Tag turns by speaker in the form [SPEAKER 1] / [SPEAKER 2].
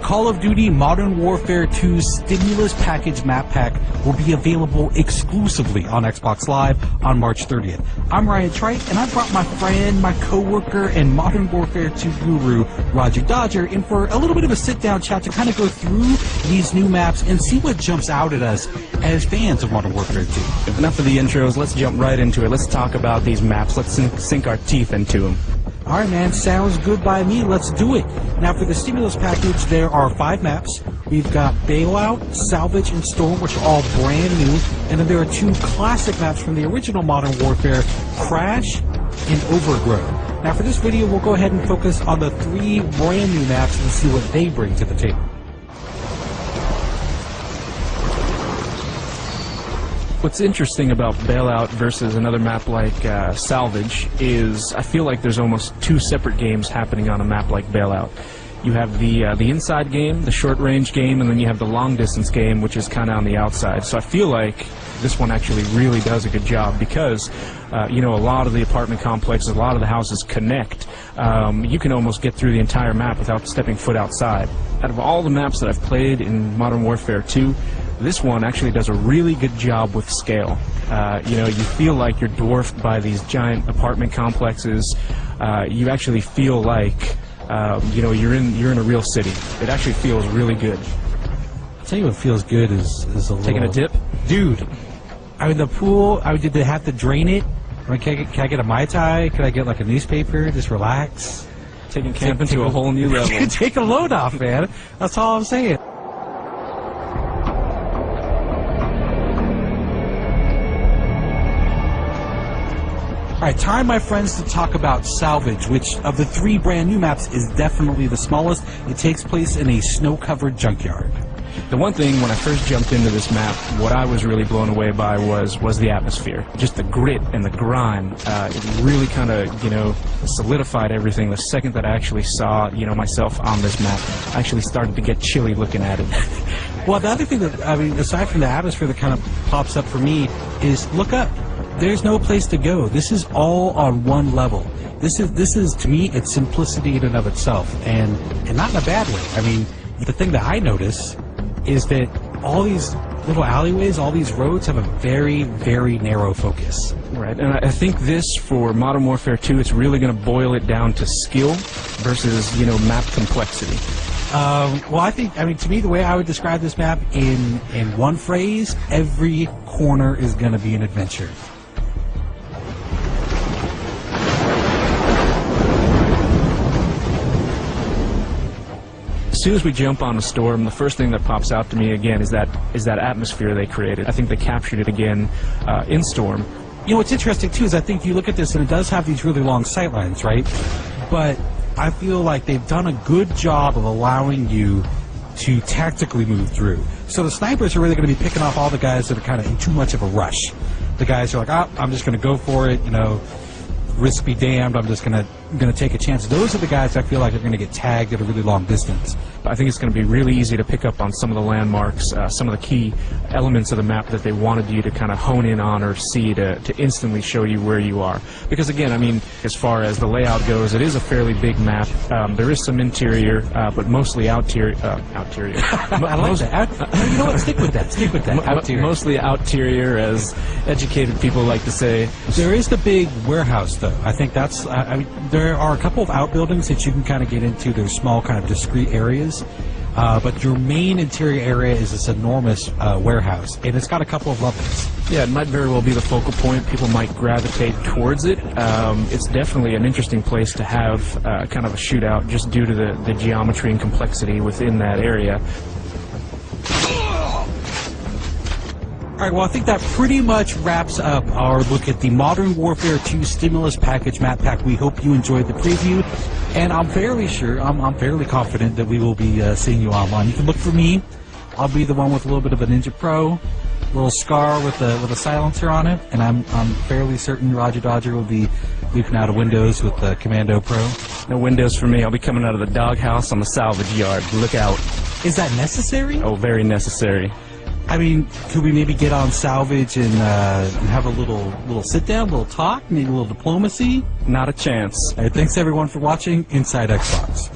[SPEAKER 1] Call of Duty Modern Warfare 2 Stimulus Package Map Pack will be available exclusively on Xbox Live on March 30th. I'm Ryan Trite, and I brought my friend, my co-worker, and Modern Warfare 2 guru, Roger Dodger, in for a little bit of a sit-down chat to kind of go through these new maps and see what jumps out at us as fans of Modern Warfare 2.
[SPEAKER 2] Enough of the intros, let's jump right into it. Let's talk about these maps. Let's sink our teeth into them.
[SPEAKER 1] Alright, man, sounds good by me. Let's do it. Now, for the Stimulus Package, there are 5 maps. We've got Bailout, Salvage, and Storm, which are all brand new. And then there are 2 classic maps from the original Modern Warfare, Crash and Overgrown. Now, for this video, we'll go ahead and focus on the 3 brand new maps and see what they bring to the table.
[SPEAKER 2] What's interesting about Bailout versus another map like Salvage is I feel like there's almost 2 separate games happening on a map like Bailout. You have the inside game, the short-range game, and then you have the long-distance game, which is kind of on the outside. So I feel like this one actually really does a good job because, you know, a lot of the apartment complexes, a lot of the houses connect. You can almost get through the entire map without stepping foot outside. Out of all the maps that I've played in Modern Warfare 2, this one actually does a really good job with scale. You know, you feel like you're dwarfed by these giant apartment complexes. You actually feel like, you know, you're in a real city. It actually feels really good.
[SPEAKER 1] I'll tell you what feels good is a little...
[SPEAKER 2] Taking a dip?
[SPEAKER 1] Dude, I mean, the pool, did they have to drain it? I mean, can I get a Mai Tai? Could I get like a newspaper? Just relax?
[SPEAKER 2] Taking camping to a whole new level.
[SPEAKER 1] Take a load off, man. That's all I'm saying. Alright, time, my friends, to talk about Salvage, which of the 3 brand new maps is definitely the smallest. It takes place in a snow-covered junkyard.
[SPEAKER 2] The one thing when I first jumped into this map, what I was really blown away by was the atmosphere. Just the grit and the grime. It really kind of, you know, solidified everything. The second that I actually saw, you know, myself on this map, I actually started to get chilly looking at it.
[SPEAKER 1] Well, the other thing that, I mean, aside from the atmosphere that kind of pops up for me is, look up. There's no place to go. This is all on one level. This is to me, it's simplicity in and of itself, and not in a bad way. I mean, the thing that I notice is that all these little alleyways, all these roads have a very, very narrow focus.
[SPEAKER 2] Right, and I think this, for Modern Warfare 2, it's really going to boil it down to skill versus, you know, map complexity.
[SPEAKER 1] Well, I mean, to me, the way I would describe this map in one phrase, every corner is going to be an adventure.
[SPEAKER 2] As soon as we jump on a Storm, the first thing that pops out to me again is that atmosphere they created. I think they captured it again in Storm.
[SPEAKER 1] You know, what's interesting, too, is I think you look at this and it does have these really long sight lines, right? But I feel like they've done a good job of allowing you to tactically move through. So the snipers are really going to be picking off all the guys that are kind of in too much of a rush. The guys are like, oh, I'm just going to go for it, you know, risk be damned, I'm just gonna take a chance. Those are the guys I feel like are gonna get tagged at a really long distance.
[SPEAKER 2] I think it's going to be really easy to pick up on some of the landmarks, some of the key elements of the map that they wanted you to kind of hone in on or see to instantly show you where you are. Because again, I mean, as far as the layout goes, it is a fairly big map. There is some interior, but mostly outerior.
[SPEAKER 1] I like that. You know what? Stick with that. Stick with that. Outerior.
[SPEAKER 2] Mostly outerior, as educated people like to say.
[SPEAKER 1] There is the big warehouse, though. I think that's. I mean, there are a couple of outbuildings that you can kind of get into. They're small, kind of discrete areas. But your main interior area is this enormous warehouse, and it's got a couple of levels.
[SPEAKER 2] Yeah, it might very well be the focal point. People might gravitate towards it. It's definitely an interesting place to have kind of a shootout just due to the geometry and complexity within that area.
[SPEAKER 1] Alright, well, I think that pretty much wraps up our look at the Modern Warfare 2 Stimulus Package Map Pack. We hope you enjoyed the preview, and I'm fairly sure, I'm fairly confident that we will be seeing you online. You can look for me. I'll be the one with a little bit of a Ninja Pro, a little scar with a silencer on it, and I'm fairly certain Roger Dodger will be leaping out of windows with the Commando Pro.
[SPEAKER 2] No windows for me. I'll be coming out of the doghouse on the salvage yard. Look out.
[SPEAKER 1] Is that necessary?
[SPEAKER 2] Oh, very necessary.
[SPEAKER 1] I mean, could we maybe get on Salvage and have a little sit-down, a little talk, maybe a little diplomacy?
[SPEAKER 2] Not a chance.
[SPEAKER 1] All right, thanks, everyone, for watching Inside Xbox.